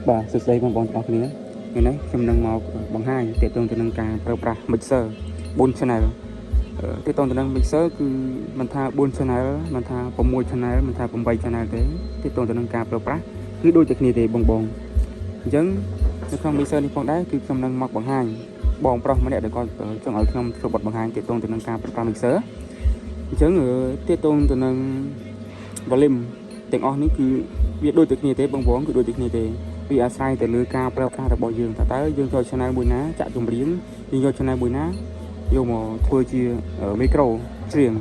បាទសួស្តីបងប្អូនទាំងអស់គ្នាថ្ងៃនេះខ្ញុំនឹងមកបង្ហាញទាក់ទងទៅនឹងការប្រើប្រាស់ mixer 4 channel ទាក់ទងទៅនឹង mixer គឺមិនថា4 channel មិនថា6 channel មិនថា8 channel ទេទាក់ទងទៅនឹងការប្រើប្រាស់គឺដូចតែគ្នាទេបងអញ្ចឹងនៅក្នុង mixer នេះផងដែរគឺខ្ញុំនឹងមកបង្ហាញបងប្រុសម្នាក់ដែលគាត់ចង់ឲ្យខ្ញុំធ្វើបទបង្ហាញទាក់ទងទៅនឹងការប្រើប្រាស់ mixer អញ្ចឹងទាក់ទងទៅនឹង volume ទាំងអស់នេះគឺវាដូចតែគ្នាទេបងប្អូនគឺដូចតែគ្នាទេវាអាស្រ័យទៅលើការប្រើប្រាស់របស់យើងតើយើងចូល channel មួយណាចាក់ចម្រៀងយើងយក channel មួយណាយកមកធ្វើជា micro ច្រៀង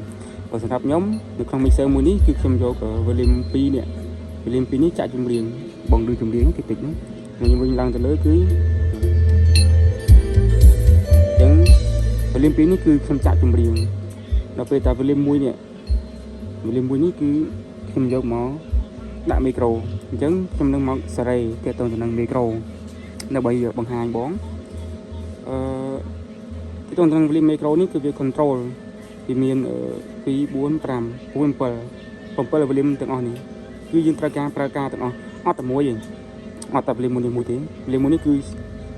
បើសម្រាប់ខ្ញុំនៅក្នុង mixer មួយនេះគឺខ្ញុំយក volume 2 នេះ volume 2 នេះចាក់ចម្រៀងបងឮចម្រៀងតិចតិចហ្នឹងខ្ញុំវិញឡើងទៅលើគឺអញ្ចឹង volume 2 នេះគឺខ្ញុំចាក់ចម្រៀងដល់ពេលតែ volume 1 នេះ volume 1 នេះគឺខ្ញុំយកមកដាក់ micro អញ្ចឹងខ្ញុំនឹងមកសេរីទាក់ទងទៅនឹង micro ដើម្បីបង្ហាញបងទាក់ទងទៅនឹង volume micro នេះគឺវា control វាមាន2 4 5 6 7 volume ទាំងអស់នេះគឺយើងត្រូវការប្រើការទាំងអស់អត់តែមួយទេអត់តែ volume មួយទេ volume មួយនេះគឺ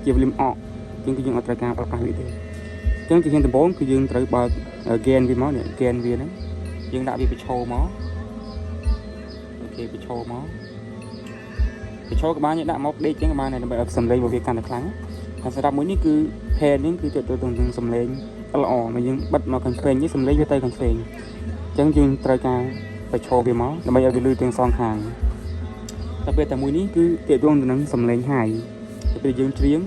ជា volume អកអញ្ចឹងគឺយើងអត់ត្រូវការប្រើប្រាស់វាទេអញ្ចឹងជាដំបូងគឺយើងត្រូវបើក gain វាមកនេះ gain វាហ្នឹងយើងដាក់វាបញ្ឈរមកបញ្ឈរក្បាលនេះដាក់មកដេកចឹងក្បាលnàyដើម្បីឲ្យសំឡេងរបស់វាកាន់តែខ្លាំងហើយសម្រាប់មួយនេះគឺ pen នេះគឺទៅនឹងសំឡេងល្អមកយើងបិទមកខាងឆ្វេងនេះសំឡេងវាទៅខាងឆ្វេងអញ្ចឹងយើងត្រូវការបញ្ឈរវាមកដើម្បីឲ្យវាលឺទាំងសងខាងតែពេលតែមួយនេះគឺទាក់ទងទៅនឹងសំឡេង high ទៅពេលយើងច្រៀង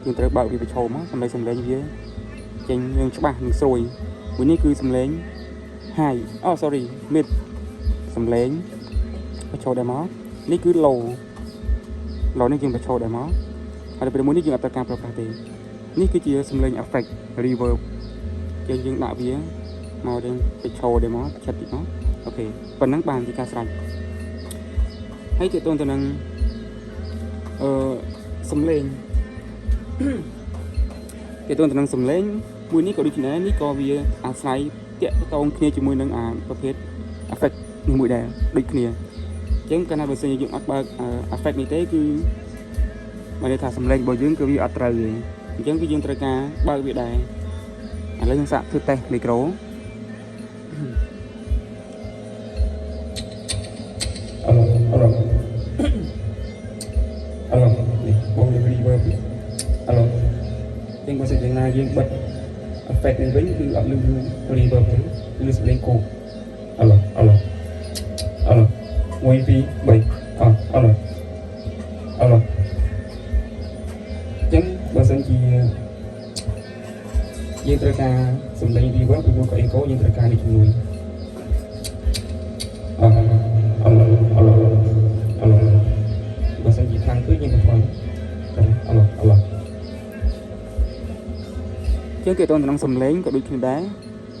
យើងត្រូវបើកវាបញ្ឈរមកដើម្បីសំឡេងវាចេញយើងច្បាស់និងស្រួយមួយនេះគឺសំឡេង high sorry mid សំឡេងបញ្ឈរដែរមកនេះគឺ low នេះយើងបញ្ឈរដែរមកហើយពេលមួយនេះយើងអត់ត្រូវការប្រើប្រាស់ទេនេះគឺជាសំឡេង effect reverb យើងដាក់វាមកយើងបញ្ឈរដែរមកឆាត់តិចមកអូខេប៉ុណ្ណឹងបានជាការស្រេចហើយទាក់ទងទៅនឹងសំឡេងទាក់ទងទៅនឹងសំឡេងមួយនេះក៏ដូចគ្នានេះក៏វាអាស្រ័យទាក់ទងគ្នាជាមួយនឹងប្រភេទ effect នេះមួយដែរដូចគ្នាអញ្ចឹងកាលណាបើសិនជាយើងអត់បើក effect នេះទេគឺមានន័យថាសំឡេងរបស់យើងគឺវាអត់ត្រូវទេអញ្ចឹងគឺយើងត្រូវការបើកវាដែរឥឡូវយើងសាកធ្វើតេស្ត micro នេះបងយើង reverb អញ្ចឹងបើសិនជាណាយើងបិទ effect នេះវិញគឺអត់លឺ reverb ទេគឺសំឡេងគោក1 2 3ចឹងបើសិនជាយើងត្រូវការសំឡេង reverb ពីមួយក៏ echo យើងត្រូវការនេះជាមួយបើសិនជាខ្លាំងពេកយើងក៏ធ្វើជាងទាក់ទងទៅនឹងសំឡេងក៏ដូចគ្នាដែរ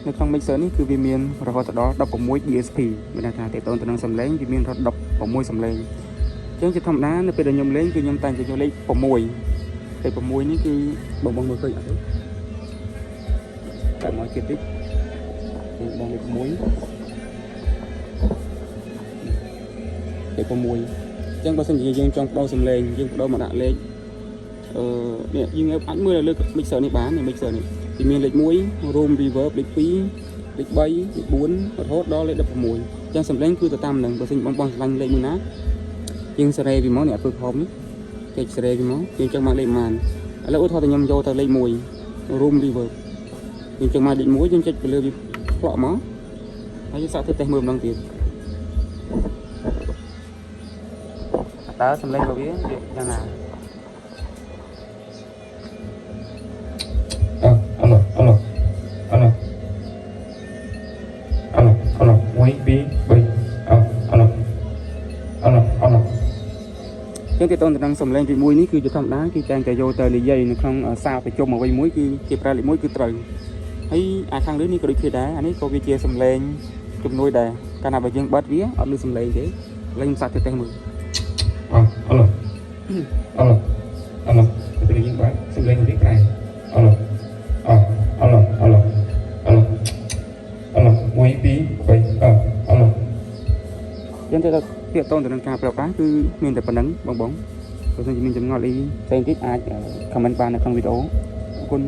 នៅក្នុង mixer នេះគឺវាមានរហូតដល់ 16 DSP មានន័យថាទាក់ទងទៅនឹងសំឡេងវាមានរហូតដល់16សំឡេងអញ្ចឹងជាធម្មតានៅពេលដែលខ្ញុំលេងគឺខ្ញុំតែងតែយកលេខ6លេខ6នេះគឺបងមើលឃើញអត់ទេតែមកទៀតតិចគឺបងលេខ6លេខ6អញ្ចឹងបើសិនជាយើងចង់បដូរសំឡេងយើងបដូរមកដាក់លេខនេះយើងអាចមើលលើ mixer នេះបាន mixer នេះវាមានលេខ1 room reverb លេខ2លេខ3លេខ4រហូតដល់លេខ16អញ្ចឹងសំឡេងគឺទៅតាមនឹងបើសិនបងស្រឡាញ់លេខមួយណាយើងសេរីវាមកនេះអត់ធ្វើខំនេះគេសេរីវាមកយើងចង់មកលេខប៉ុន្មានឥឡូវឧទាហរណ៍តែខ្ញុំយកទៅលេខ1 room reverb យើងចង់មកលេខ1យើងចុចទៅលើវាផ្លក់មកហើយយើងសាកធ្វើតេស្តមើលម្ដងទៀតតើសំឡេងរបស់វាយ៉ាងណាជាងទាក់ទងទៅនឹងសំឡេងទី1នេះគឺជាធម្មតាគឺតែងតែយកទៅនិយាយនៅក្នុងសារប្រជុំអ្វីមួយគឺជាប្រើលេខ1គឺត្រូវហើយខាងលើនេះក៏ដូចគ្នាដែរអានេះក៏វាជាសំឡេងជំនួយដែរកាលណាបើយើងបិទវាអត់ឮសំឡេងទេឥឡូវខ្ញុំសាកធ្វើតេស្តមើលពេលយើងបើកសំឡេងវាក្រែ1 2 3 ចឹងទៅទាក់ទងទៅនឹងការប្រើប្រាស់គឺមានតែប៉ុណ្្នឹងបង បើសិនជាមានចម្ងល់អីផ្សេងទៀតអាច comment បាននៅក្នុងវីដេអូអរគុណ